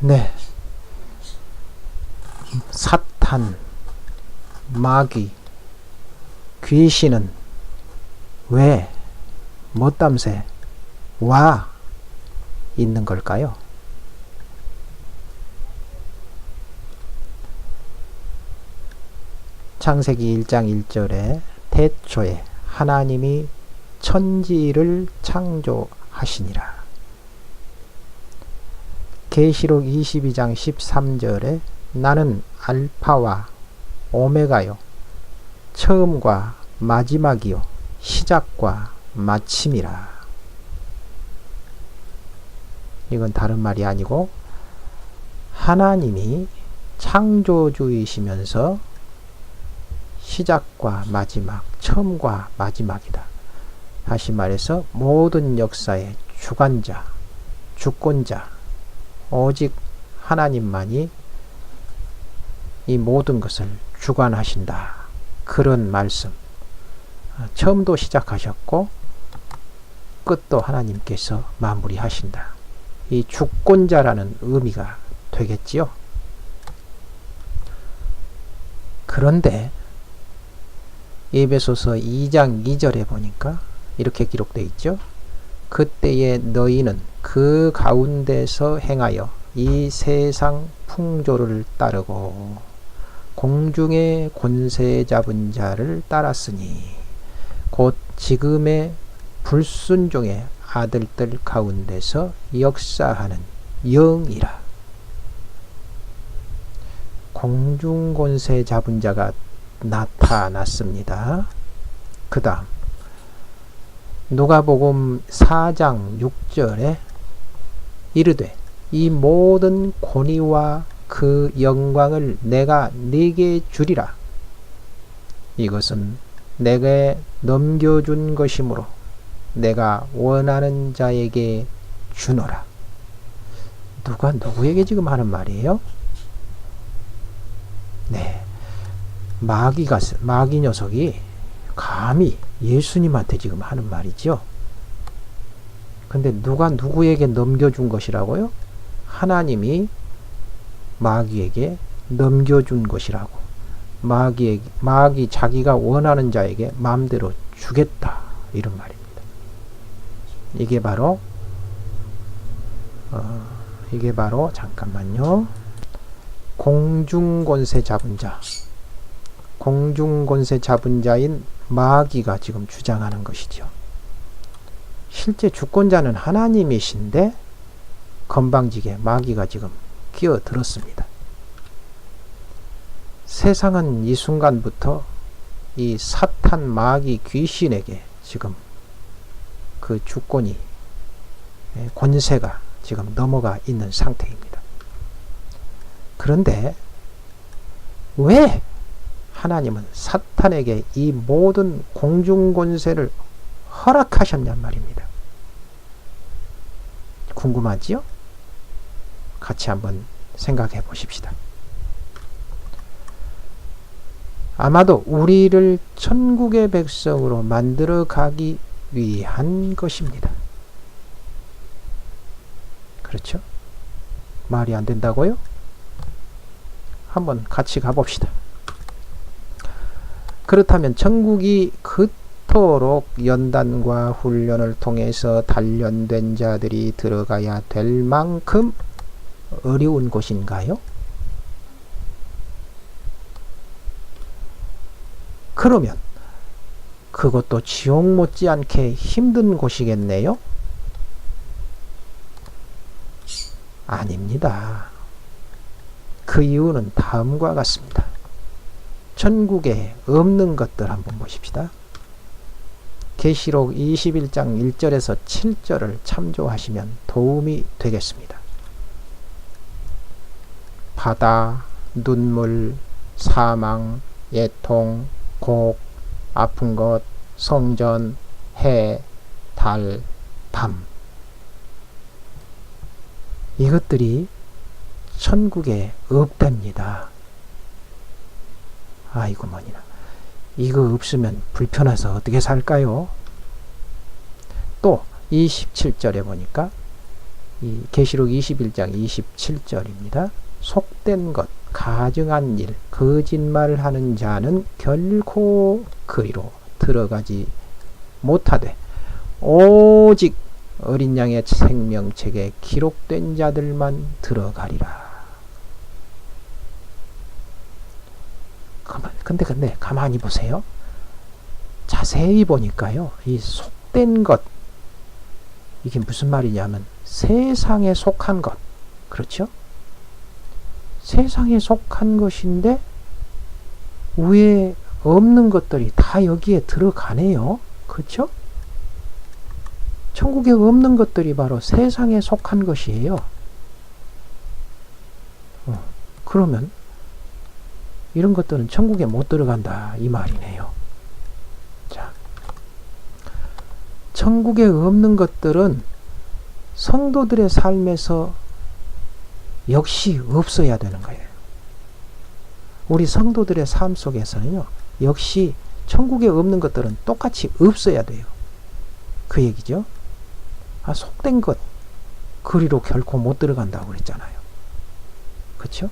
네, 사탄, 마귀, 귀신은 왜, 뭐 땀새 와 있는 걸까요? 창세기 1장 1절에 태초에 하나님이 천지를 창조하시니라. 계시록 22장 13절에 나는 알파와 오메가요, 처음과 마지막이요, 시작과 마침이라. 이건 다른 말이 아니고 하나님이 창조주이시면서 시작과 마지막, 처음과 마지막이다. 다시 말해서 모든 역사의 주관자, 주권자, 오직 하나님만이 이 모든 것을 주관하신다. 그런 말씀. 처음도 시작하셨고 끝도 하나님께서 마무리하신다. 이 주권자라는 의미가 되겠지요. 그런데 에베소서 2장 2절에 보니까 이렇게 기록되어 있죠. 그때에 너희는 그 가운데서 행하여 이 세상 풍조를 따르고 공중의 권세 잡은 자를 따랐으니 곧 지금의 불순종의 아들들 가운데서 역사하는 영이라. 공중 권세 잡은 자가 나타났습니다. 그 다음 누가복음 4장 6절에 이르되 이 모든 권위와 그 영광을 내가 네게 주리라. 이것은 내게 넘겨준 것이므로 내가 원하는 자에게 주노라. 누가 누구에게 지금 하는 말이에요? 네, 마귀 녀석이 감히 예수님한테 지금 하는 말이죠. 근데 누가 누구에게 넘겨준 것이라고요? 하나님이 마귀에게 넘겨준 것이라고. 마귀 자기가 원하는 자에게 마음대로 주겠다, 이런 말입니다. 이게 바로 잠깐만요. 공중권세 잡은 자, 공중권세 잡은 자인 마귀가 지금 주장하는 것이죠. 실제 주권자는 하나님이신데 건방지게 마귀가 지금 끼어들었습니다. 세상은 이 순간부터 이 사탄, 마귀, 귀신에게 지금 그 주권이, 권세가 지금 넘어가 있는 상태입니다. 그런데 왜 하나님은 사탄에게 이 모든 공중권세를 허락하셨냔 말입니다. 궁금하지요? 같이 한번 생각해 보십시다. 아마도 우리를 천국의 백성으로 만들어 가기 위한 것입니다. 그렇죠? 말이 안 된다고요? 한번 같이 가봅시다. 그렇다면 천국이 그토록 연단과 훈련을 통해서 단련된 자들이 들어가야 될 만큼 어려운 곳인가요? 그러면 그것도 지옥 못지않게 힘든 곳이겠네요? 아닙니다. 그 이유는 다음과 같습니다. 천국에 없는 것들 한번 보십시다. 계시록 21장 1절에서 7절을 참조하시면 도움이 되겠습니다. 바다, 눈물, 사망, 애통, 곡, 아픈 것, 성전, 해, 달, 밤. 이것들이 천국에 없답니다. 아이고 머니나. 이거 없으면 불편해서 어떻게 살까요? 또 27절에 보니까 이 계시록 21장 27절입니다. 속된 것, 가증한 일, 거짓말하는 자는 결코 그리로 들어가지 못하되 오직 어린 양의 생명책에 기록된 자들만 들어가리라. 근데 가만히 보세요. 자세히 보니까요. 이 속된 것, 이게 무슨 말이냐면 세상에 속한 것. 그렇죠? 세상에 속한 것인데 위에 없는 것들이 다 여기에 들어가네요. 그렇죠? 천국에 없는 것들이 바로 세상에 속한 것이에요. 그러면 이런 것들은 천국에 못 들어간다 이 말이네요. 자, 천국에 없는 것들은 성도들의 삶에서 역시 없어야 되는 거예요. 우리 성도들의 삶 속에서는요, 역시 천국에 없는 것들은 똑같이 없어야 돼요. 그 얘기죠. 속된 것, 그리로 결코 못 들어간다고 그랬잖아요. 그렇죠?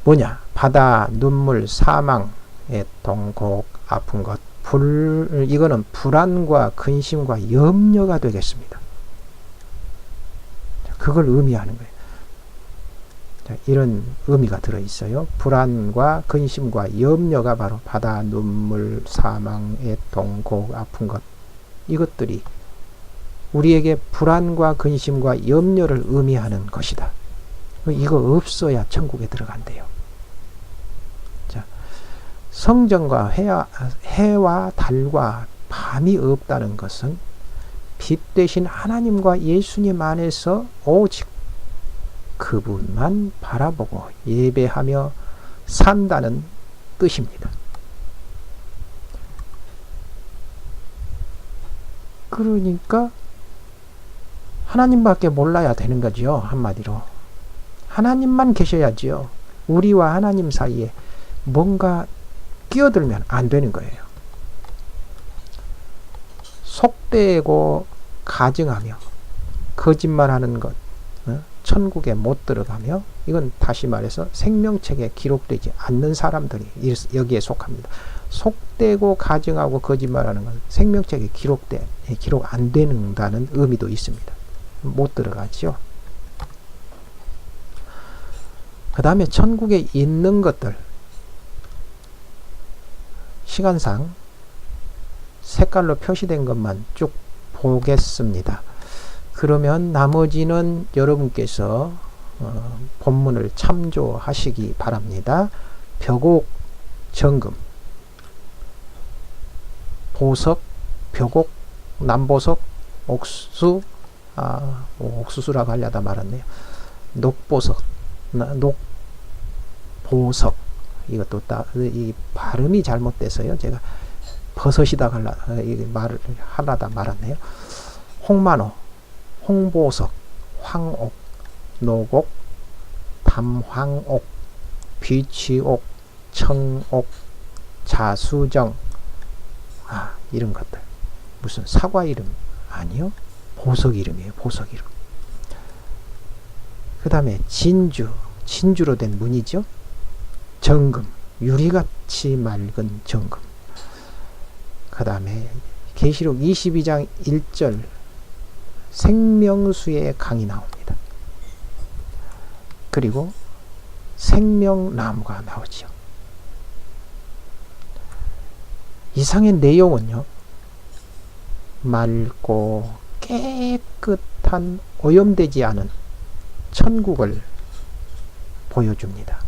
뭐냐? 바다, 눈물, 사망, 애통, 곡, 아픈 것, 이거는 불안과 근심과 염려가 되겠습니다. 그걸 의미하는 거예요. 자, 이런 의미가 들어있어요. 불안과 근심과 염려가 바로 바다, 눈물, 사망, 애통, 곡, 아픈 것, 이것들이 우리에게 불안과 근심과 염려를 의미하는 것이다. 이거 없어야 천국에 들어간대요. 자, 성전과 해와 달과 밤이 없다는 것은 빛 대신 하나님과 예수님 안에서 오직 그분만 바라보고 예배하며 산다는 뜻입니다. 그러니까 하나님밖에 몰라야 되는 거죠. 한마디로. 하나님만 계셔야지요. 우리와 하나님 사이에 뭔가 끼어들면 안 되는 거예요. 속되고 가증하며 거짓말하는 것, 천국에 못 들어가며, 이건 다시 말해서 생명책에 기록되지 않는 사람들이 여기에 속합니다. 속되고 가증하고 거짓말하는 건 생명책에 기록 안 된다는 의미도 있습니다. 못 들어가죠. 그 다음에 천국에 있는 것들, 시간상 색깔로 표시된 것만 쭉 보겠습니다. 그러면 나머지는 여러분께서 본문을 참조하시기 바랍니다. 벽옥, 정금, 보석, 벽옥, 남보석, 옥수, 옥수수라고 하려다 말았네요. 녹보석, 녹보석, 이것도 이 발음이 잘못돼서요. 제가 버섯이다 말을 하려다 말았네요. 홍만호, 홍보석, 황옥, 노곡, 담황옥, 비취옥, 청옥, 자수정, 이런 것들. 무슨 사과 이름 아니요? 보석 이름이에요. 보석 이름. 그 다음에 진주로 된 문이죠. 정금, 유리같이 맑은 정금. 그 다음에 계시록 22장 1절 생명수의 강이 나옵니다. 그리고 생명나무가 나오죠. 이상의 내용은요, 맑고 깨끗한 오염되지 않은 천국을 보여줍니다.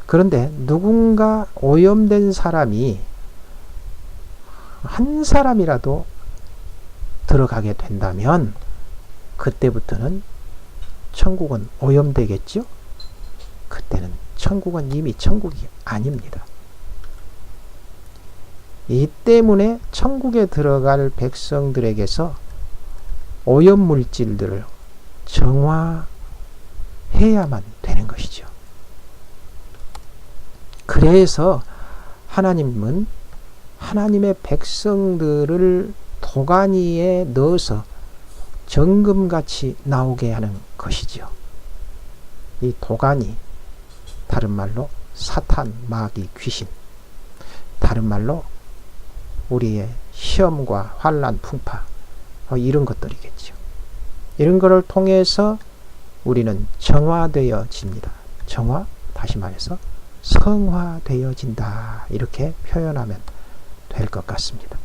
그런데 누군가 오염된 사람이 한 사람이라도 들어가게 된다면 그때부터는 천국은 오염되겠죠? 그때는 천국은 이미 천국이 아닙니다. 이 때문에 천국에 들어갈 백성들에게서 오염물질들을 정화해야만 되는 것이죠. 그래서 하나님은 하나님의 백성들을 도가니에 넣어서 정금같이 나오게 하는 것이죠. 이 도가니, 다른 말로 사탄, 마귀, 귀신, 다른 말로 우리의 시험과 환난, 풍파, 이런 것들이겠죠. 이런 것을 통해서 우리는 정화되어집니다. 정화, 다시 말해서 성화되어진다, 이렇게 표현하면 될 것 같습니다.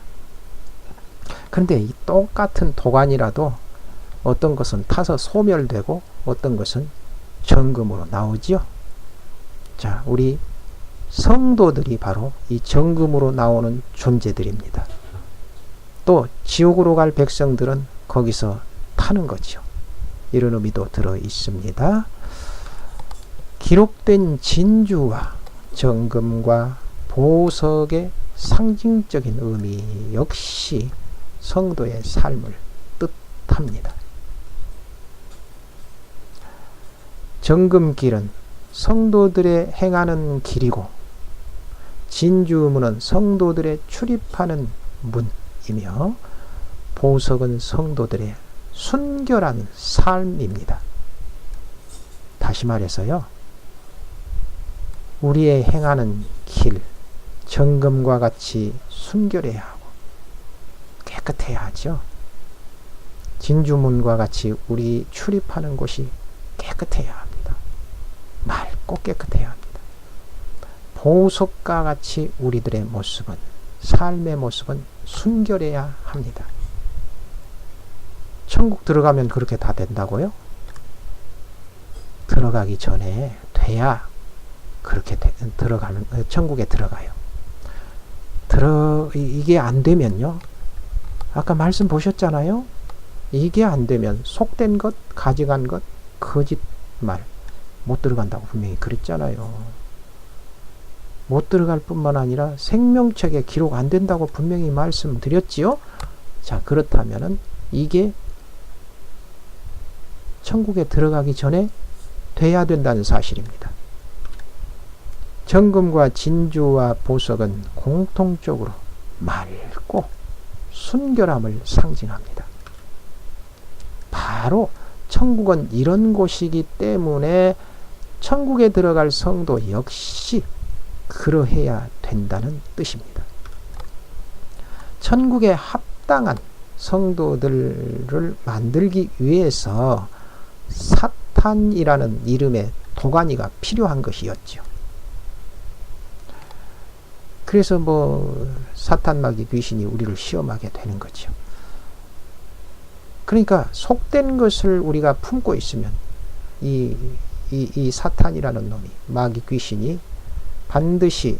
그런데 이 똑같은 도가니라도 어떤 것은 타서 소멸되고 어떤 것은 정금으로 나오지요. 자, 우리 성도들이 바로 이 정금으로 나오는 존재들입니다. 또 지옥으로 갈 백성들은 거기서 타는 거죠. 이런 의미도 들어 있습니다. 기록된 진주와 정금과 보석의 상징적인 의미 역시 성도의 삶을 뜻합니다. 정금길은 성도들의 행하는 길이고 진주문은 성도들의 출입하는 문이며 보석은 성도들의 순결한 삶입니다. 다시 말해서요, 우리의 행하는 길, 정금과 같이 순결해야 하고 깨끗해야 하죠. 진주문과 같이 우리 출입하는 곳이 깨끗해야 합니다. 맑고 깨끗해야 합니다. 보석과 같이 우리들의 모습은, 삶의 모습은 순결해야 합니다. 천국 들어가면 그렇게 다 된다고요? 들어가기 전에 돼야 그렇게 들어가는, 천국에 들어가요. 이게 안 되면요, 아까 말씀 보셨잖아요. 이게 안 되면 속된 것, 가져간 것, 거짓말 못 들어간다고 분명히 그랬잖아요. 못 들어갈 뿐만 아니라 생명책에 기록 안 된다고 분명히 말씀드렸지요. 자, 그렇다면은 이게 천국에 들어가기 전에 돼야 된다는 사실입니다. 정금과 진주와 보석은 공통적으로 맑고 순결함을 상징합니다. 바로 천국은 이런 곳이기 때문에 천국에 들어갈 성도 역시 그러해야 된다는 뜻입니다. 천국에 합당한 성도들을 만들기 위해서 사탄이라는 이름의 도가니가 필요한 것이었죠. 그래서 사탄, 마귀, 귀신이 우리를 시험하게 되는 거죠. 그러니까 속된 것을 우리가 품고 있으면 이 사탄이라는 놈이, 마귀, 귀신이 반드시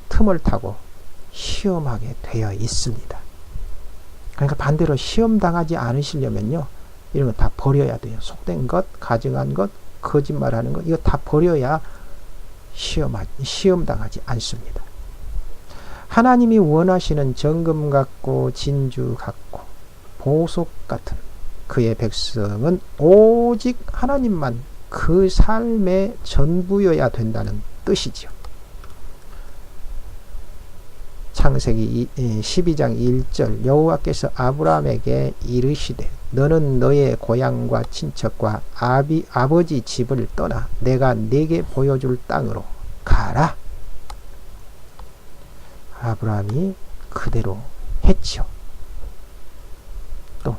틈을 타고 시험하게 되어 있습니다. 그러니까 반대로 시험당하지 않으시려면요, 이런 거 다 버려야 돼요. 속된 것, 가증한 것, 거짓말하는 것, 이거 다 버려야 시험당하지 않습니다. 하나님이 원하시는 정금 같고 진주 같고 보석 같은 그의 백성은 오직 하나님만 그 삶의 전부여야 된다는 뜻이죠. 창세기 12장 1절, 여호와께서 아브라함에게 이르시되 너는 너의 고향과 친척과 아버지 집을 떠나 내가 네게 보여줄 땅으로 가라. 아브라함이 그대로 했죠. 또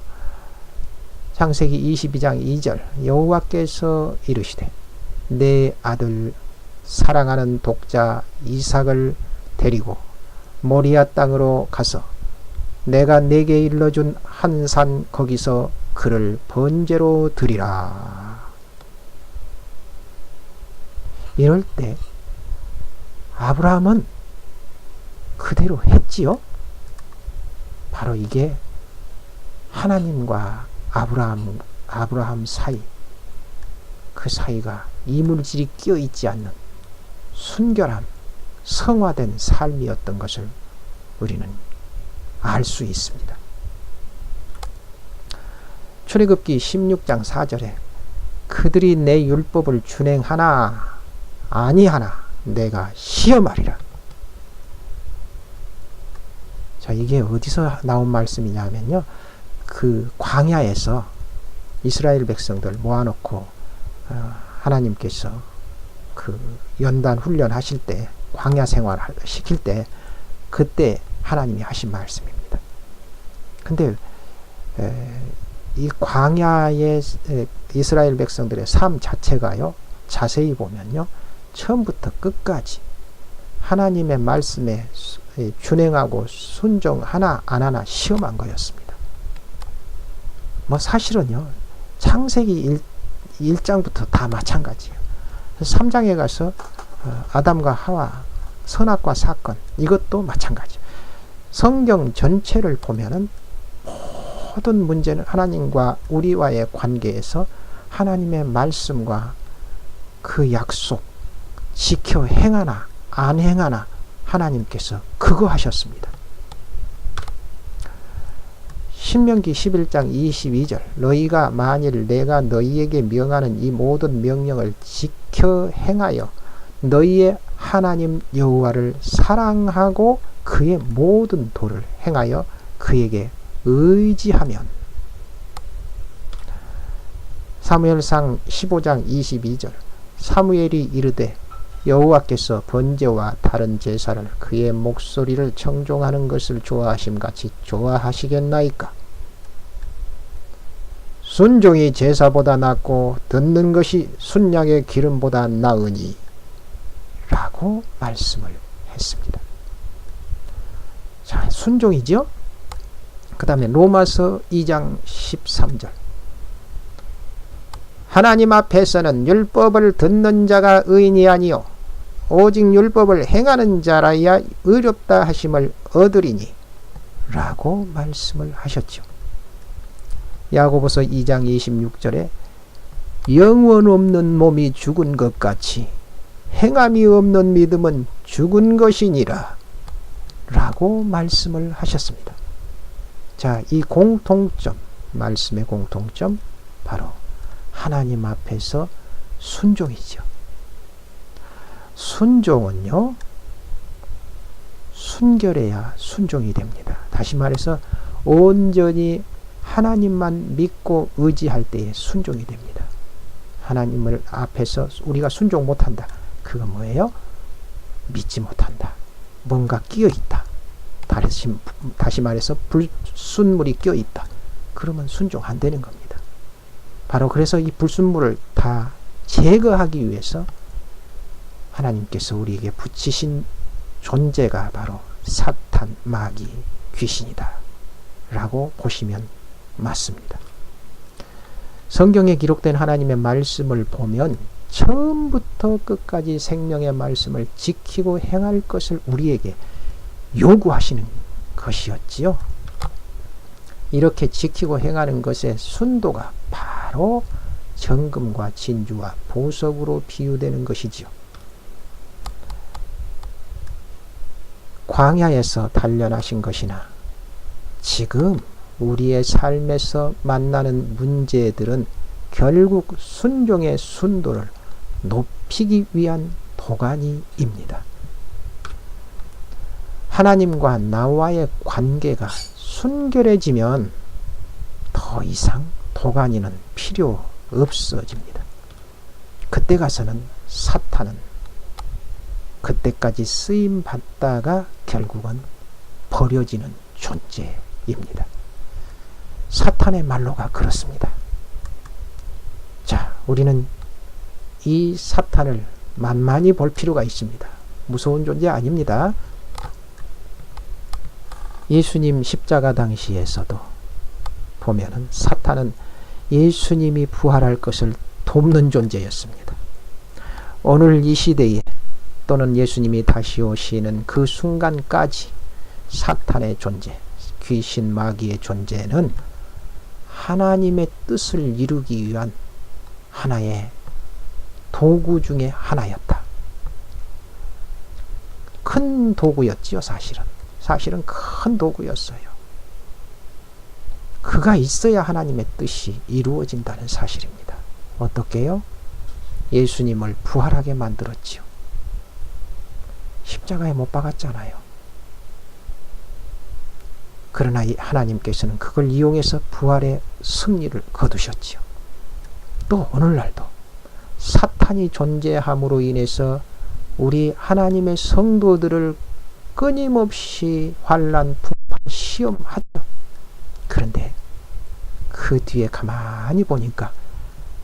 창세기 22장 2절, 여호와께서 이르시되 내 아들 사랑하는 독자 이삭을 데리고 모리아 땅으로 가서 내가 네게 일러준 한 산 거기서 그를 번제로 드리라. 이럴 때 아브라함은 그대로 했지요. 바로 이게 하나님과 아브라함 사이, 그 사이가 이물질이 끼어 있지 않는 순결함, 성화된 삶이었던 것을 우리는 알 수 있습니다. 출애굽기 16장 4절에 그들이 내 율법을 준행하나 아니하나 내가 시험하리라. 자, 이게 어디서 나온 말씀이냐면요, 그 광야에서 이스라엘 백성들 모아놓고 하나님께서 그 연단 훈련하실 때, 광야 생활 시킬 때, 그때 하나님이 하신 말씀입니다. 근데 이 광야의 이스라엘 백성들의 삶 자체가요, 자세히 보면요, 처음부터 끝까지 하나님의 말씀에 준행하고 순종하나 안 하나 시험한 거였습니다. 뭐 사실은요, 창세기 1장부터 다 마찬가지예요. 3장에 가서 아담과 하와 선악과 사건, 이것도 마찬가지예요. 성경 전체를 보면은 모든 문제는 하나님과 우리와의 관계에서 하나님의 말씀과 그 약속 지켜 행하나 안 행하나 하나님께서 그거 하셨습니다. 신명기 11장 22절 너희가 만일 내가 너희에게 명하는 이 모든 명령을 지켜 행하여 너희의 하나님 여호와를 사랑하고 그의 모든 도를 행하여 그에게 의지하면. 사무엘상 15장 22절 사무엘이 이르되 여호와께서 번제와 다른 제사를 그의 목소리를 청종하는 것을 좋아하심같이 좋아하시겠나이까. 순종이 제사보다 낫고 듣는 것이 순양의 기름보다 나으니 라고 말씀을 했습니다. 자, 순종이죠. 그 다음에 로마서 2장 13절 하나님 앞에서는 율법을 듣는 자가 의인이 아니요 오직 율법을 행하는 자라야 의롭다 하심을 얻으리니 라고 말씀을 하셨죠. 야고보서 2장 26절에 영원 없는 몸이 죽은 것 같이 행함이 없는 믿음은 죽은 것이니라 라고 말씀을 하셨습니다. 자, 이 공통점, 말씀의 공통점, 바로 하나님 앞에서 순종이죠. 순종은요, 순결해야 순종이 됩니다. 다시 말해서 온전히 하나님만 믿고 의지할 때에 순종이 됩니다. 하나님을 앞에서 우리가 순종 못한다. 그거 뭐예요? 믿지 못한다. 뭔가 끼어있다. 다시 말해서 불순물이 끼어있다. 그러면 순종 안 되는 겁니다. 바로 그래서 이 불순물을 다 제거하기 위해서 하나님께서 우리에게 붙이신 존재가 바로 사탄, 마귀, 귀신이다 라고 보시면 맞습니다. 성경에 기록된 하나님의 말씀을 보면 처음부터 끝까지 생명의 말씀을 지키고 행할 것을 우리에게 요구하시는 것이었지요. 이렇게 지키고 행하는 것의 순도가 바로 정금과 진주와 보석으로 비유되는 것이지요. 광야에서 단련하신 것이나 지금 우리의 삶에서 만나는 문제들은 결국 순종의 순도를 높이기 위한 도가니입니다. 하나님과 나와의 관계가 순결해지면 더 이상 도가니는 필요 없어집니다. 그때 가서는 사탄은 그때까지 쓰임 받다가 결국은 버려지는 존재입니다. 사탄의 말로가 그렇습니다. 자, 우리는 이 사탄을 만만히 볼 필요가 있습니다. 무서운 존재 아닙니다. 예수님 십자가 당시에서도 보면은 사탄은 예수님이 부활할 것을 돕는 존재였습니다. 오늘 이 시대에 또는 예수님이 다시 오시는 그 순간까지 사탄의 존재, 귀신 마귀의 존재는 하나님의 뜻을 이루기 위한 하나의 도구 중에 하나였다. 큰 도구였지요. 사실은 큰 도구였어요. 그가 있어야 하나님의 뜻이 이루어진다는 사실입니다. 어떻게요? 예수님을 부활하게 만들었지요. 십자가에 못 박았잖아요. 그러나 하나님께서는 그걸 이용해서 부활의 승리를 거두셨지요. 또 오늘날도 사탄이 존재함으로 인해서 우리 하나님의 성도들을 끊임없이 환난, 풍파, 시험하죠. 그런데 그 뒤에 가만히 보니까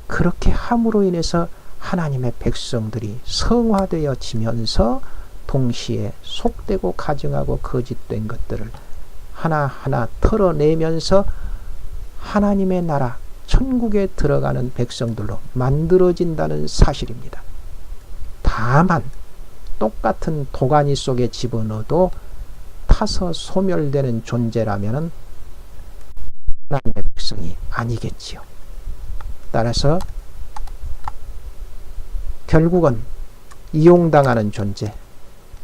그렇게 함으로 인해서 하나님의 백성들이 성화되어지면서 동시에 속되고 가증하고 거짓된 것들을 하나하나 털어내면서 하나님의 나라 천국에 들어가는 백성들로 만들어진다는 사실입니다. 다만 똑같은 도가니 속에 집어넣어도 타서 소멸되는 존재라면 하나님의 백성이 아니겠지요. 따라서 결국은 이용당하는 존재,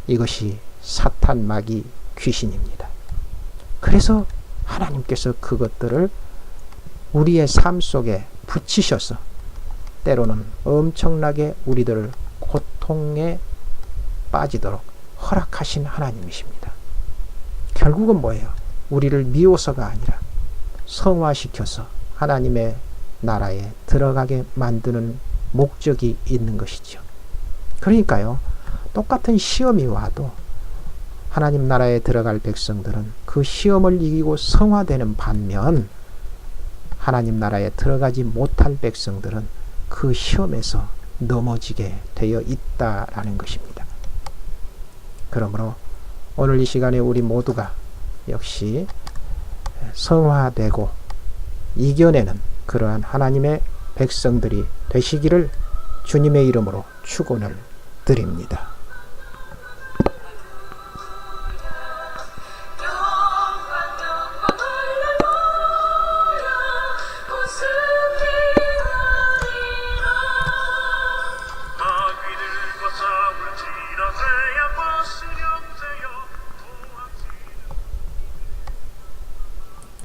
이것이 사탄, 마귀, 귀신입니다. 그래서 하나님께서 그것들을 우리의 삶 속에 붙이셔서 때로는 엄청나게 우리들을 고통에 빠지도록 허락하신 하나님이십니다. 결국은 뭐예요? 우리를 미워서가 아니라 성화시켜서 하나님의 나라에 들어가게 만드는 목적이 있는 것이죠. 그러니까요, 똑같은 시험이 와도 하나님 나라에 들어갈 백성들은 그 시험을 이기고 성화되는 반면 하나님 나라에 들어가지 못할 백성들은 그 시험에서 넘어지게 되어 있다라는 것입니다. 그러므로 오늘 이 시간에 우리 모두가 역시 성화되고 이겨내는 그러한 하나님의 백성들이 되시기를 주님의 이름으로 축원을 드립니다.